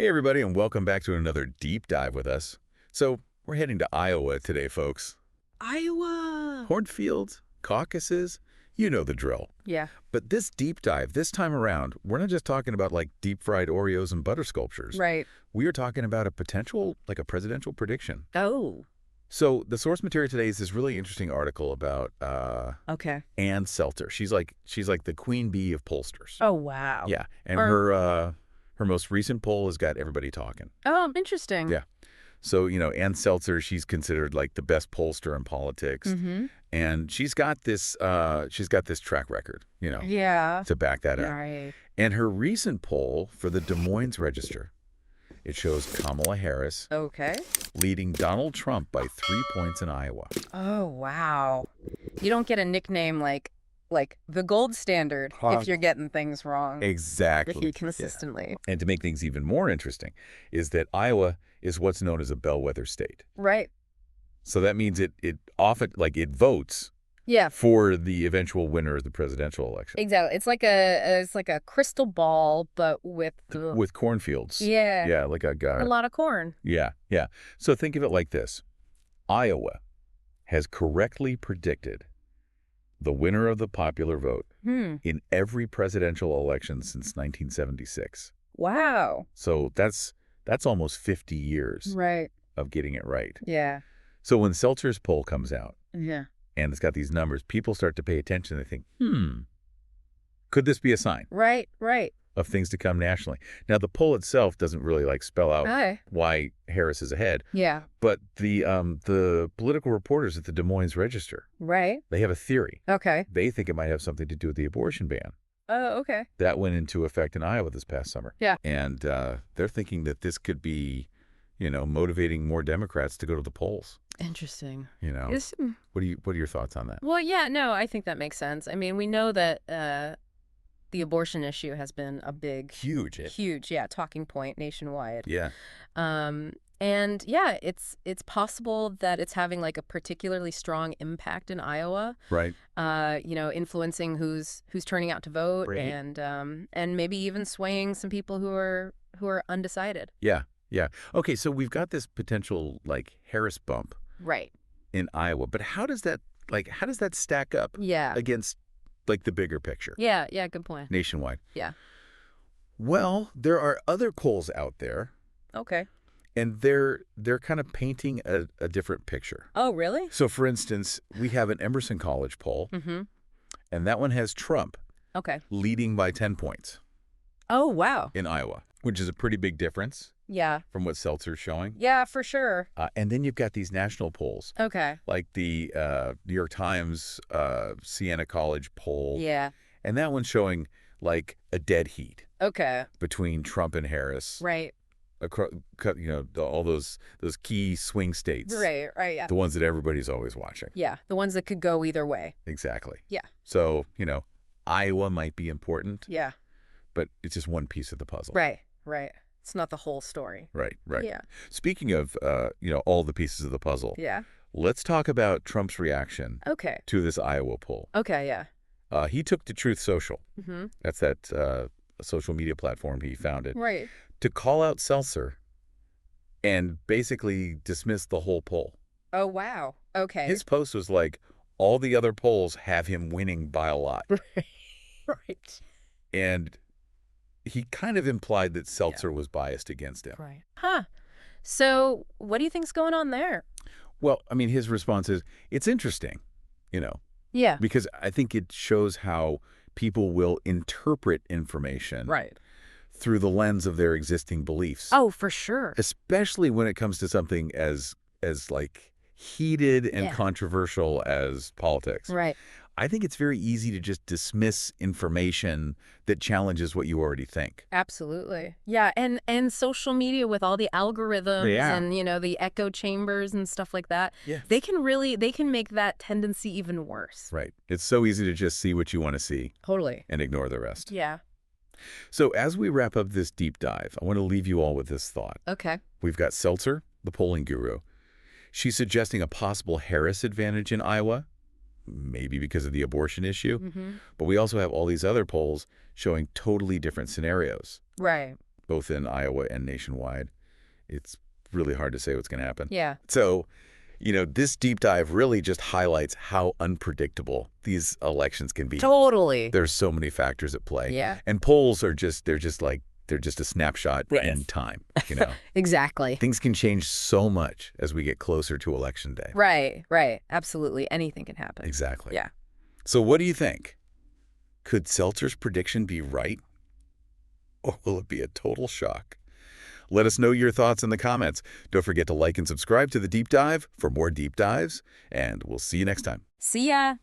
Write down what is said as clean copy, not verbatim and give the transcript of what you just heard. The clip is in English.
Hey, everybody, and welcome back to another deep dive with us. So, we're heading to Iowa today, folks. Iowa! Cornfields, caucuses, you know the drill. Yeah. But this deep dive, this time around, we're not just talking about like deep-fried Oreos and butter sculptures. Right. We are talking about a potential, like a presidential prediction. Oh. So, the source material today is this really interesting article about Okay. Ann Selzer. She's like the queen bee of pollsters. Oh, wow. Yeah, and her most recent poll has got everybody talking. Oh, interesting. Yeah. So, Ann Selzer, she's considered like the best pollster in politics. Mm-hmm. And she's got this track record, Yeah. to back that up. Right. And her recent poll for the Des Moines Register, it shows Kamala Harris Okay. leading Donald Trump by 3 points in Iowa. Oh, wow. You don't get a nickname like the gold standard if you're getting things wrong. Exactly. Consistently. Yeah. And to make things even more interesting is that Iowa is what's known as a bellwether state. Right. So that means it often, it votes for the eventual winner of the presidential election. Exactly. It's like a crystal ball, but with cornfields. Yeah. Yeah, like a lot of corn. Yeah, yeah. So think of it like this. Iowa has correctly predicted the winner of the popular vote in every presidential election since 1976. Wow. So that's almost 50 years of getting it right. Yeah. So when Seltzer's poll comes out, Yeah. and it's got these numbers, people start to pay attention. They think, could this be a sign? Right. Of things to come nationally. Now, the poll itself doesn't really spell out why Harris is ahead. Yeah. But the political reporters at the Des Moines Register, they have a theory. Okay. They think it might have something to do with the abortion ban. Oh, okay. That went into effect in Iowa this past summer. Yeah. And they're thinking that this could be, motivating more Democrats to go to the polls. Interesting. What are your thoughts on that? Well, yeah, no, I think that makes sense. I mean, we know that the abortion issue has been a big, huge, talking point nationwide. Yeah. And yeah, it's possible that it's having like a particularly strong impact in Iowa. Right. Influencing who's turning out to vote, right. and maybe even swaying some people who are undecided. Yeah. Yeah. Okay, so we've got this potential Harris bump. Right. In Iowa, but how does that stack up against the bigger picture? Yeah, good point. Nationwide. Yeah. Well, there are other polls out there. Okay. And they're kind of painting a different picture. Oh, really? So, for instance, we have an Emerson College poll, and that one has Trump leading by 10 points. Oh, wow. In Iowa, which is a pretty big difference. Yeah. From what Seltzer's showing. Yeah, for sure. And then you've got these national polls. Okay. Like the New York Times Siena College poll. Yeah. And that one's showing a dead heat. Okay. Between Trump and Harris. Right. Across, all those key swing states. Right, yeah. The ones that everybody's always watching. Yeah, the ones that could go either way. Exactly. Yeah. So, Iowa might be important. Yeah. But it's just one piece of the puzzle. Right. It's not the whole story. Right. Yeah. Speaking of, all the pieces of the puzzle. Yeah. Let's talk about Trump's reaction. Okay. To this Iowa poll. Okay, yeah. He took to Truth Social. That's that social media platform he founded. Right. To call out Selzer and basically dismiss the whole poll. Oh, wow. Okay. His post was all the other polls have him winning by a lot. Right. And he kind of implied that Selzer was biased against him. Right. Huh. So what do you think's going on there? Well, I mean, his response is, it's interesting, Yeah. Because I think it shows how people will interpret information. Right. Through the lens of their existing beliefs. Oh, for sure. Especially when it comes to something as heated and controversial as politics. Right. I think it's very easy to just dismiss information that challenges what you already think. Absolutely. Yeah, and social media with all the algorithms and the echo chambers and stuff like that. Yeah. They can make that tendency even worse. Right. It's so easy to just see what you want to see. Totally. And ignore the rest. Yeah. So as we wrap up this deep dive, I want to leave you all with this thought. Okay. We've got Selzer, the polling guru. She's suggesting a possible Harris advantage in Iowa, maybe because of the abortion issue. But we also have all these other polls showing totally different scenarios. Right. both in Iowa and nationwide. It's really hard to say what's going to happen. Yeah. So, this deep dive really just highlights how unpredictable these elections can be. Totally. There's so many factors at play. Yeah. And polls are they're just a snapshot in time, Exactly. Things can change so much as we get closer to Election Day. Right. Absolutely. Anything can happen. Exactly. Yeah. So what do you think? Could Seltzer's prediction be right? Or will it be a total shock? Let us know your thoughts in the comments. Don't forget to like and subscribe to The Deep Dive for more deep dives, and we'll see you next time. See ya!